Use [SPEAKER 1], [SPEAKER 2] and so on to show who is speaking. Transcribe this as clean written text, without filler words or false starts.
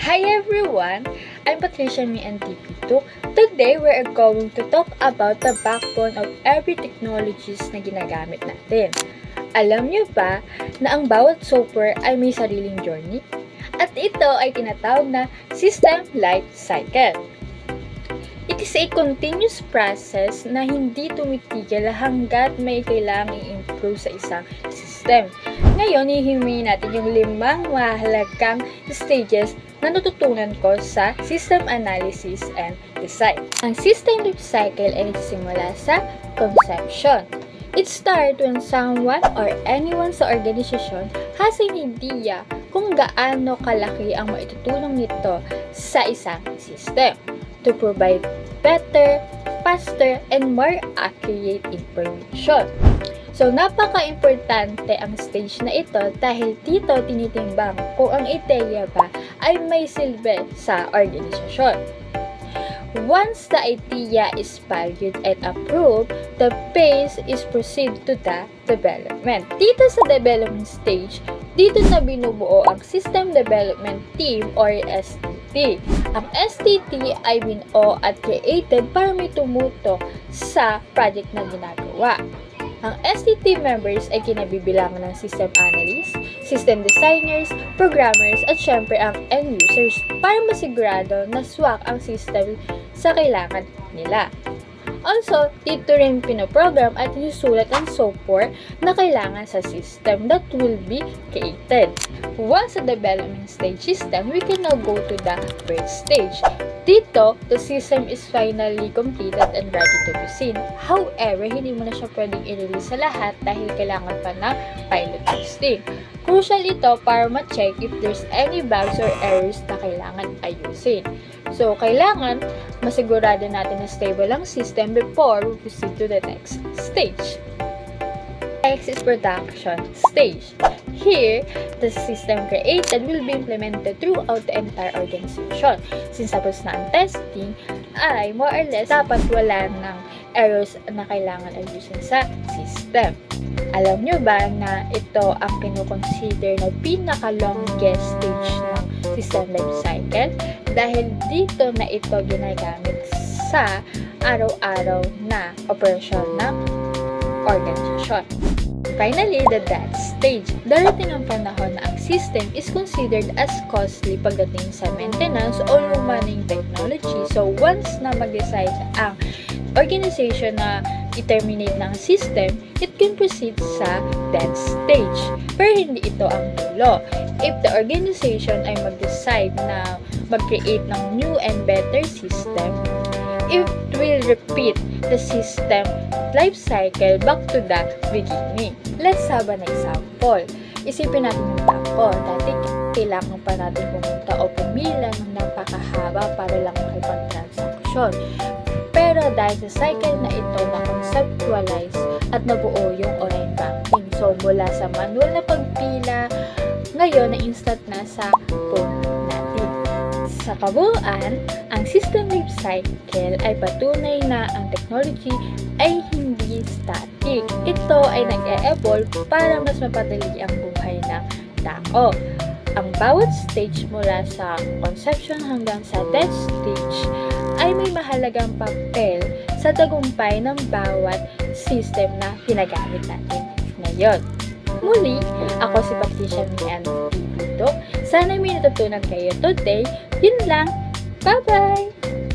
[SPEAKER 1] Hi everyone! I'm Patricia Mi Antipito. Today, we are going to talk about the backbone of every technologies na ginagamit natin. Alam niyo ba na ang bawat software ay may sariling journey? At ito ay tinatawag na system life cycle. It is a continuous process na hindi tumitigil hanggat may kailangang i-improve sa isang system. Ngayon, hihimayin natin yung 5 mahalagang stages na natutunan ko sa system analysis and design. Ang system life cycle ay nagsisimula sa conception. It starts when someone or anyone sa organisasyon has an idea kung gaano kalaki ang maitutulong nito sa isang system to provide better, faster, and more accurate information. So, napaka-importante ang stage na ito dahil dito tinitimbang kung ang ideya ba ay may silbi sa organisasyon. Once the idea is valued and approved, the phase is proceed to the development. Dito sa development stage, dito na binubuo ang System Development Team or SDT. Ang SDT ay binuo at created para may tumutok sa project na ginagawa. Ang SDT members ay kinabibilangan ng system analysts, system designers, programmers, at syempre ang end users para masigurado na swak ang system sa kailangan nila. Also, dito rin pinoprogram at isusulat ang software na kailangan sa system that will be created. Once the development stage system, we can now go to the first stage. Dito, the system is finally completed and ready to be seen. However, hindi mo na siya pwedeng i-release sa lahat dahil kailangan pa ng pilot testing. Crucial ito para ma-check if there's any bugs or errors na kailangan ayusin. So, kailangan masigurado natin na stable ang system before we proceed to the next stage. Next is production stage. Here, the system created will be implemented throughout the entire organization. Since tapos na ang testing, ay more or less dapat wala ng errors na kailangan ayusin sa system. Alam nyo ba na ito ang kinukonsider na pinaka-longest stage ng system life cycle? Dahil dito na ito ginagamit sa araw-araw na operasyon ng organisasyon. Finally, the death stage. Darating ang panahon na ang system is considered as costly pagdating sa maintenance o lumaning technology. So, once na mag-decide ang organization na i-terminate ng system, it can proceed sa death stage. Pero hindi ito ang dulo. If the organization ay mag-decide na mag-create ng new and better system, it will repeat the system life cycle back to the beginning. Let's have an example. Isipin natin yung bangko. Dati kailangan pa natin pumunta o pumila ng napakahaba para lang makipag-transaction. Pero dahil sa cycle na ito na-conceptualize at nabuo yung online banking. So, mula sa manual na pagpila, ngayon na instant na sa phone natin. Sa kabuuan, ang system life cycle ay patunay na ang technology ay hindi static. Ito ay nag-e-evolve para mas mapadali ang buhay ng tao. Ang bawat stage mula sa conception hanggang sa death stage ay may mahalagang papel sa tagumpay ng bawat system na ginagamit natin ngayon. Muli, ako si Patricia Mi Antipito. Sana may natutunan kayo today. Yun lang. Bye-bye!